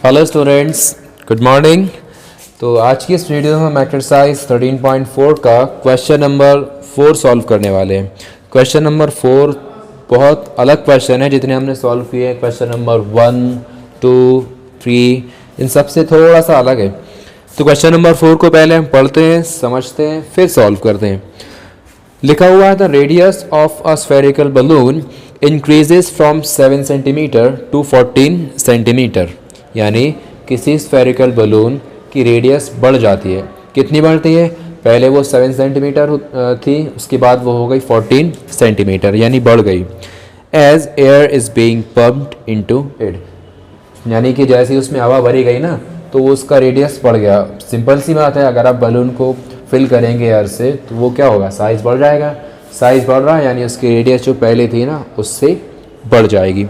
Hello students, good morning. तो आज की इस वीडियो में हम एक्सरसाइज 13.4 का क्वेश्चन नंबर 4 सॉल्व करने वाले हैं। क्वेश्चन नंबर 4 बहुत अलग क्वेश्चन है। जितने हमने सॉल्व किए हैं क्वेश्चन नंबर 1, 2, 3 इन सब से थोड़ा सा अलग है। तो क्वेश्चन नंबर 4 को पहले हम पढ़ते हैं, समझते हैं, फिर सॉल्व करते हैं। लिखा हुआ है the radius of a spherical balloon increases from 7 centimetre to 14 centimetre. यानी किसी स्फेरिकल बलून की रेडियस बढ़ जाती है। कितनी बढ़ती है? पहले वो 7 सेंटीमीटर थी, उसके बाद वो हो गई 14 सेंटीमीटर, यानी बढ़ गई। As air is being pumped into it, यानी कि जैसे ही उसमें हवा भरी गई ना तो वो उसका रेडियस बढ़ गया। सिंपल सी बात है, अगर आप बलून को फिल करेंगे एयर से तो वो क्या होगा, साइज़ बढ़ जाएगा। साइज़ बढ़ रहा है यानी उसकी रेडियस जो पहले थी ना उससे बढ़ जाएगी।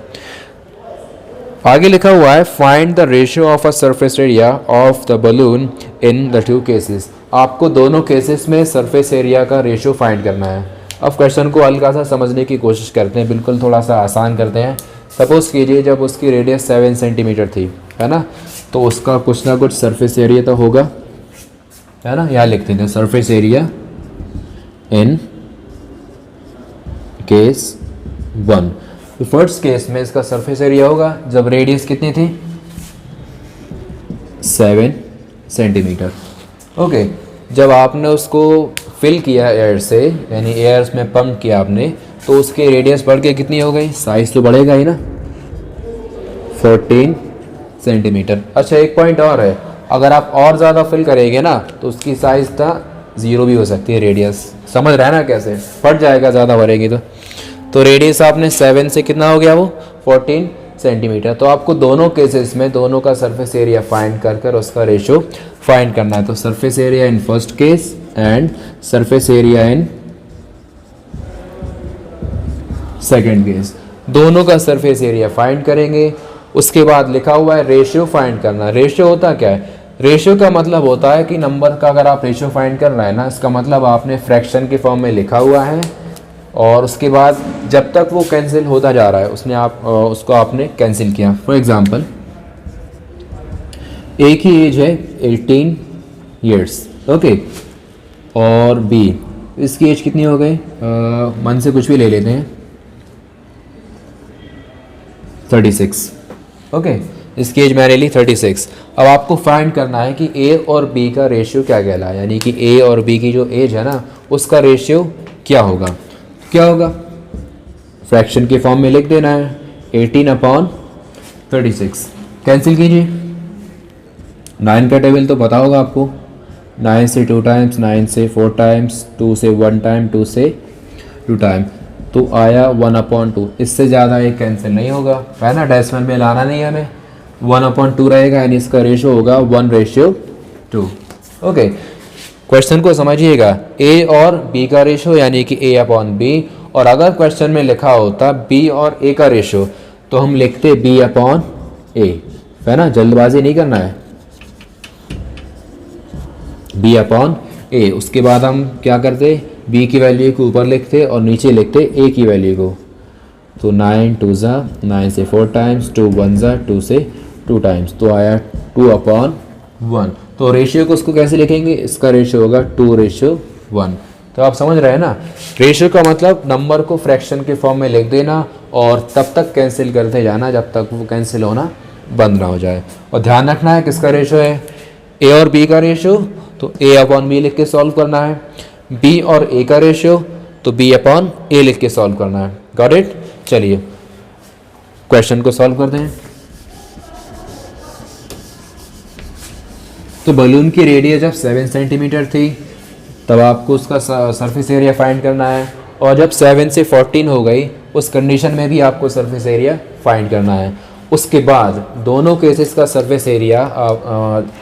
आगे लिखा हुआ है find the ratio of a surface area of the balloon in the two cases. आपको दोनों केसेस में सरफेस एरिया का रेशियो फाइंड करना है। अब क्वेश्चन को हल्का सा समझने की कोशिश करते हैं, बिल्कुल थोड़ा सा आसान करते हैं। सपोज़ कीजिए जब उसकी रेडियस 7 सेंटीमीटर थी, है ना, तो उसका कुछ ना कुछ सरफेस एरिया तो होगा, है ना। यहाँ लिखते हैं सरफेस एरिया इन केस 1। तो फर्स्ट केस में इसका सरफेस एरिया होगा जब रेडियस कितनी थी, 7 सेंटीमीटर। ओके, जब आपने उसको फिल किया एयर से, यानी एयर में पंप किया आपने, तो उसकी रेडियस बढ़ के कितनी हो गई, साइज तो बढ़ेगा ही ना, 14 सेंटीमीटर। अच्छा, एक पॉइंट और है, अगर आप और ज़्यादा फिल करेंगे ना तो उसकी साइज़ था 0 भी हो सकती है रेडियस। समझ रहा है ना कैसे, बढ़ जाएगा ज़्यादा भरेगी तो रेडियस आपने 7 से कितना हो गया, वो 14 सेंटीमीटर। तो आपको दोनों केसेस में दोनों का सरफेस एरिया फाइंड कर उसका रेशियो फाइंड करना है। तो surface area in first case and surface area in second case, दोनों का सरफेस एरिया फाइंड करेंगे। उसके बाद लिखा हुआ है रेशियो फाइंड करना। रेशियो होता क्या है? रेशियो का मतलब होता है कि नंबर का अगर आप रेशियो फाइंड कर रहे हैं ना, इसका मतलब आपने फ्रैक्शन के फॉर्म में लिखा हुआ है और उसके बाद जब तक वो कैंसिल होता जा रहा है उसको आपने कैंसिल किया। फॉर एग्जांपल, एक ही एज है 18 ईयर्स, ओके, और बी, इसकी एज कितनी हो गई, मन से कुछ भी ले लेते हैं, 36, ओके, इसकी एज मैंने ली 36। अब आपको फाइंड करना है कि ए और बी का रेशियो क्या कहलाए, यानी कि ए और बी की जो एज है ना उसका रेशियो क्या होगा। क्या होगा, फ्रैक्शन के फॉर्म में लिख देना है 18/36। कैंसिल कीजिए, 9 का टेबल तो पता होगा आपको, 9 से 2 टाइम्स, 9 से 4 टाइम्स, 2 से 1 टाइम, 2 से 2 टाइम, तो आया 1/2। इससे ज़्यादा एक कैंसिल नहीं होगा, है ना, डेसिमल में लाना नहीं है हमें, 1/2 रहेगा, यानी इसका रेशियो होगा 1:2। ओके, क्वेश्चन को समझिएगा, ए और बी का रेशियो यानी कि A/B, और अगर क्वेश्चन में लिखा होता बी और ए का रेशियो तो हम लिखते B/A, है ना, जल्दबाजी नहीं करना है, B/A। उसके बाद हम क्या करते, बी की वैल्यू को ऊपर लिखते और नीचे लिखते ए की वैल्यू को। तो 9 2 9 से 4 टाइम्स, 2 1 2 से 2 टाइम्स, तो आया 2/1। तो रेशियो को उसको कैसे लिखेंगे, इसका रेशियो होगा 2:1। तो आप समझ रहे हैं ना, रेशियो का मतलब नंबर को फ्रैक्शन के फॉर्म में लिख देना और तब तक कैंसिल करते जाना जब तक वो कैंसिल होना बंद ना हो जाए। और ध्यान रखना है किसका रेशियो है, ए और बी का रेशियो, तो A/B लिख के सॉल्व करना है। बी और ए का रेशियो, तो B/A लिख के सॉल्व करना है। Got it? चलिए क्वेश्चन को सॉल्व करते हैं। तो बलून की रेडियस जब 7 सेंटीमीटर थी तब आपको उसका सरफेस एरिया फाइंड करना है, और जब 7 से 14 हो गई उस कंडीशन में भी आपको सरफेस एरिया फाइंड करना है। उसके बाद दोनों केसेस का सरफेस एरिया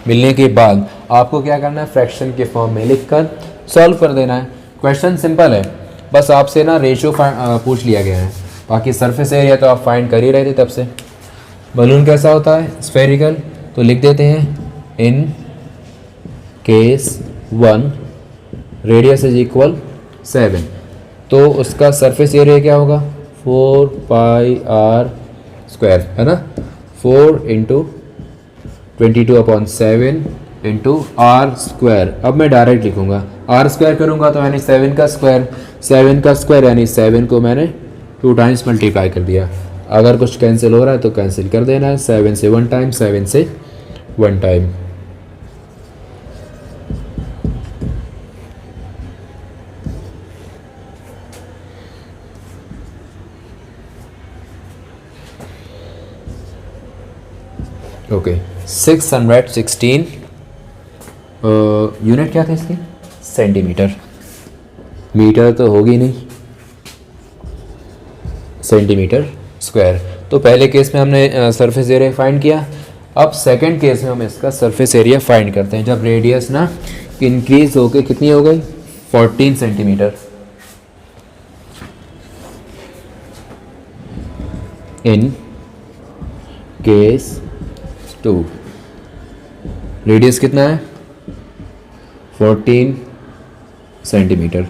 मिलने के बाद आपको क्या करना है, फ्रैक्शन के फॉर्म में लिखकर सॉल्व कर देना है। क्वेश्चन सिंपल है, बस आपसे ना रेशियो पूछ लिया गया है, बाकी सरफेस एरिया तो आप फाइंड कर ही रहे थे तब से। बलून कैसा होता है, स्फेरिकल, तो लिख देते हैं in case 1 radius is equal 7, तो उसका सरफेस एरिया क्या होगा, 4πr², है ना, 4 × 22/7 इंटू आर स्क्वायर। अब मैं डायरेक्ट लिखूँगा, आर स्क्वायर करूँगा तो यानी 7 का स्क्वायर, 7 का स्क्वायर यानी 7 को मैंने 2 टाइम्स मल्टीप्लाई कर दिया। अगर कुछ कैंसिल हो रहा है तो कैंसिल कर देना है, 7 से 1 टाइम, 7 से 1 टाइम। ओके 616 यूनिट क्या था इसकी, सेंटीमीटर, मीटर तो होगी नहीं, सेंटीमीटर स्क्वायर। तो पहले केस में हमने सरफेस एरिया फाइंड किया। अब सेकंड केस में हम इसका सरफेस एरिया फाइंड करते हैं, जब रेडियस ना इंक्रीज होके कितनी हो गई, 14 सेंटीमीटर। इन केस 2 रेडियस कितना है, 14 सेंटीमीटर।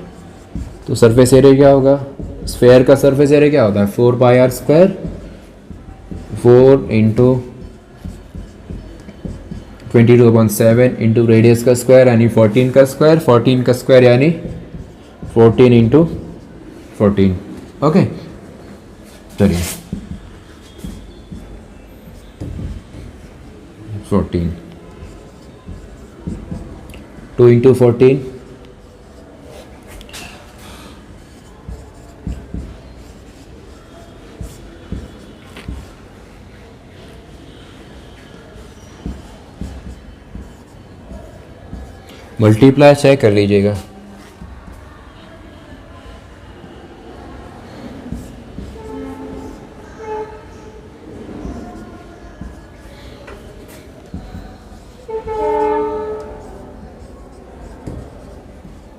तो सरफेस एरिया क्या होगा, स्फेयर का सरफेस एरिया क्या होता है, 4πr square, 4 into 22/7 into radius का स्क्वायर यानी 14 का स्क्वायर, 14 का स्क्वायर यानी 14 इंटू 14। ओके चलिए 14, 2 इंटू 14, मल्टीप्लाई चेक कर लीजिएगा।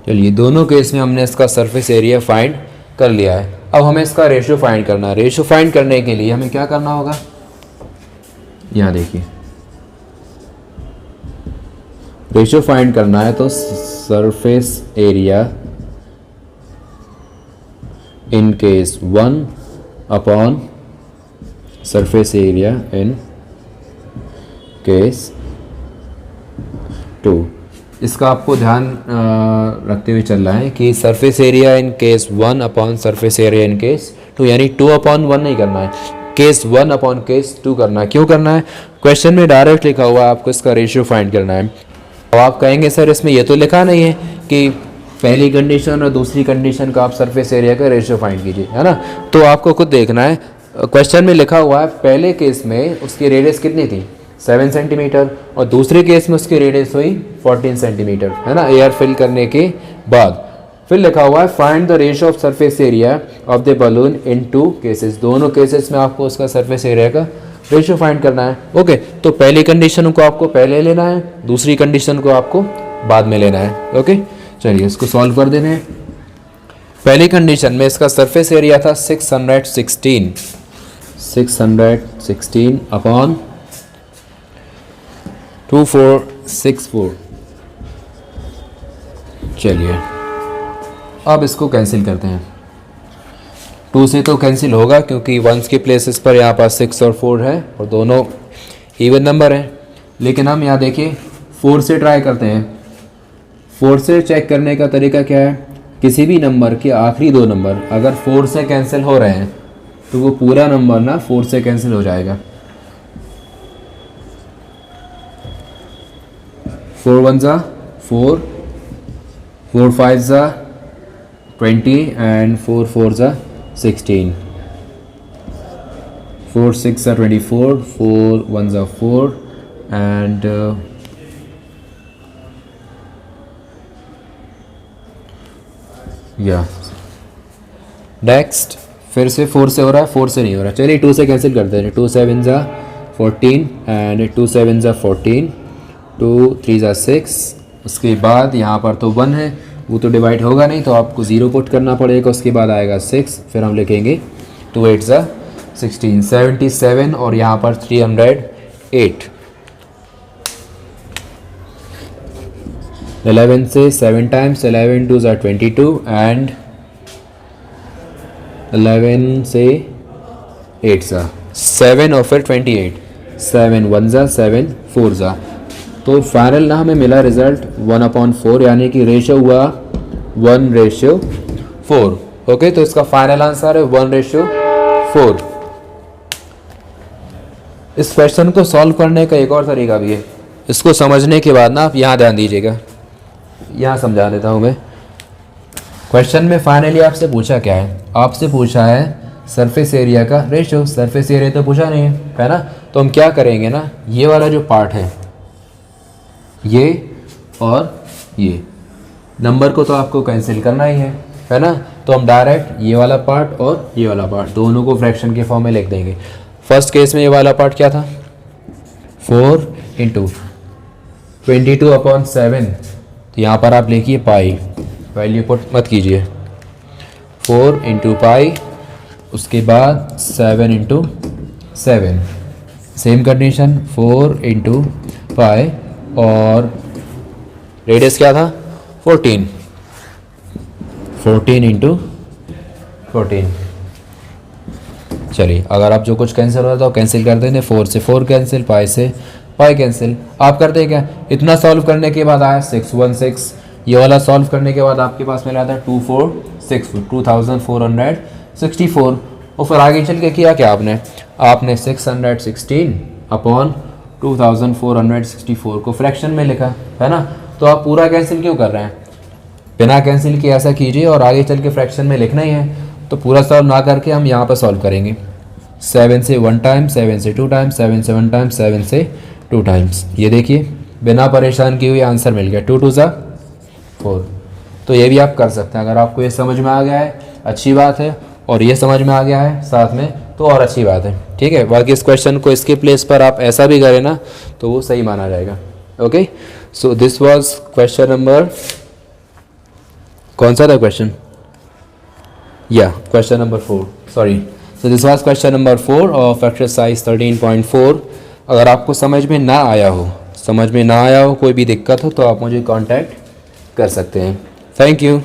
चलिए दोनों केस में हमने इसका सरफेस एरिया फाइंड कर लिया है। अब हमें इसका रेशियो फाइंड करना है। रेशियो फाइंड करने के लिए हमें क्या करना होगा, यहाँ देखिए रेशियो फाइंड करना है तो surface area in case 1 upon surface area in case 2। इसका आपको ध्यान रखते हुए चलना है कि surface area in case 1 upon surface area in case 2 यानी 2/1 नहीं करना है, केस 1 अपॉन केस 2 करना है। क्यों करना है, क्वेश्चन में डायरेक्ट लिखा हुआ है आपको इसका रेशियो फाइंड करना है। अब आप कहेंगे सर इसमें ये तो लिखा नहीं है कि पहली कंडीशन और दूसरी कंडीशन का आप सरफेस एरिया का रेशियो फाइंड कीजिए, है ना। तो आपको खुद देखना है, क्वेश्चन में लिखा हुआ है पहले केस में उसकी रेडियस कितनी थी, 7 सेंटीमीटर, और दूसरे केस में उसकी रेडियस हुई 14 सेंटीमीटर, है ना, एयर फिल करने के बाद। फिर लिखा हुआ है find the ratio of surface area of the balloon in 2 cases. दोनों केसेस में आपको उसका सरफेस एरिया का रेशियो फाइंड करना है। ओके तो पहली कंडीशन को आपको पहले लेना है, दूसरी कंडीशन को आपको बाद में लेना है। ओके चलिए इसको सॉल्व कर देने। पहली कंडीशन में इसका सरफेस एरिया था 616 अपॉन 2464। चलिए अब इसको कैंसिल करते हैं। 2 से तो कैंसिल होगा क्योंकि 1s के प्लेसेस पर यहाँ पास 6 और 4 है और दोनों इवन नंबर हैं। लेकिन हम यहाँ देखिए 4 से ट्राई करते हैं। 4 से चेक करने का तरीका क्या है, किसी भी नंबर के आखिरी 2 नंबर अगर 4 से कैंसिल हो रहे हैं तो वो पूरा नंबर ना 4 से कैंसिल हो जाएगा। 4 1 जा 4, 4 5 जा 20 and 4 4 जा 16, 4 6 are 24, 4 1s are 4 and next फिर से 4 से हो रहा है, 4 से नहीं हो रहा। चलिए 2 से कैंसिल करते हैं। 2 7s are 14 and 2 7s are 14, 2 3s are 6। उसके बाद यहाँ पर तो 1 है, वो तो डिवाइड होगा नहीं तो आपको 0 पुट करना पड़ेगा। उसके बाद आएगा 6, फिर हम लिखेंगे 2 8s are 16, 77 और यहाँ पर 308। 11 से 7 टाइम्स, 11 2s are 22 and 11 से 8s are 7 और फिर 28। 7 1 ज़ा 7 4 ज़ा। तो फाइनल ना हमें मिला रिजल्ट 1/4, यानी कि रेशियो हुआ 1/4। ओके, तो इसका फाइनल आंसर है 1/4। इस क्वेश्चन को सॉल्व करने का एक और तरीका भी है। इसको समझने के बाद ना आप यहाँ ध्यान दीजिएगा, यहाँ समझा देता हूँ मैं। क्वेश्चन में फाइनली आपसे पूछा क्या है? आपसे पूछा है सरफेस एरिया का रेशियो। सरफेस एरिया तो पूछा नहीं है ना? तो हम क्या करेंगे ना, ये वाला जो पार्ट है, ये और ये नंबर को तो आपको कैंसिल करना ही है ना? तो हम डायरेक्ट ये वाला पार्ट और ये वाला पार्ट दोनों को फ्रैक्शन के फॉर्म में लिख देंगे। फर्स्ट केस में ये वाला पार्ट क्या था? 4 × 22/7। तो यहाँ पर आप लिखिए पाई, वैल्यू पुट मत कीजिए। 4 × पाई, उसके बाद 7 × 7, सेम कंडीशन 4 × पाई, और रेडियस क्या था? 14 × 14। चलिए, अगर आप जो कुछ कैंसिल होता है तो कैंसिल कर देंगे। 4 से 4 कैंसिल, पाई से पाई कैंसिल। आप करते हैं क्या, इतना सॉल्व करने के बाद आया 616। ये वाला सॉल्व करने के बाद आपके पास मिला था 2464। और फिर आगे चल के किया क्या आपने 616/2464 को फ्रैक्शन में लिखा, है ना? तो आप पूरा कैंसिल क्यों कर रहे हैं? बिना कैंसिल किए ऐसा कीजिए, और आगे चल के फ्रैक्शन में लिखना ही है। तो पूरा सॉल्व ना करके हम यहाँ पर सॉल्व करेंगे। 7 से 1 टाइम, 7 से 2 टाइम, 7 से 1 टाइम, 7 से 2 टाइम्स। ये देखिए, बिना परेशान किए हुए आंसर मिल गया, 2 2 ज़ा 4। तो ये भी आप कर सकते हैं। अगर आपको ये समझ में आ गया है अच्छी बात है, और ये समझ में आ गया है साथ में तो और अच्छी बात है, ठीक है। बाकी इस क्वेश्चन को इसके प्लेस पर आप ऐसा भी करें ना तो वो सही माना जाएगा। Okay, so this was question number, कौन सा था क्वेश्चन? या question number 4, sorry. So this was question number 4 of exercise 13.4। अगर आपको समझ में ना आया हो, कोई भी दिक्कत हो, तो आप मुझे कांटेक्ट कर सकते हैं। Thank you.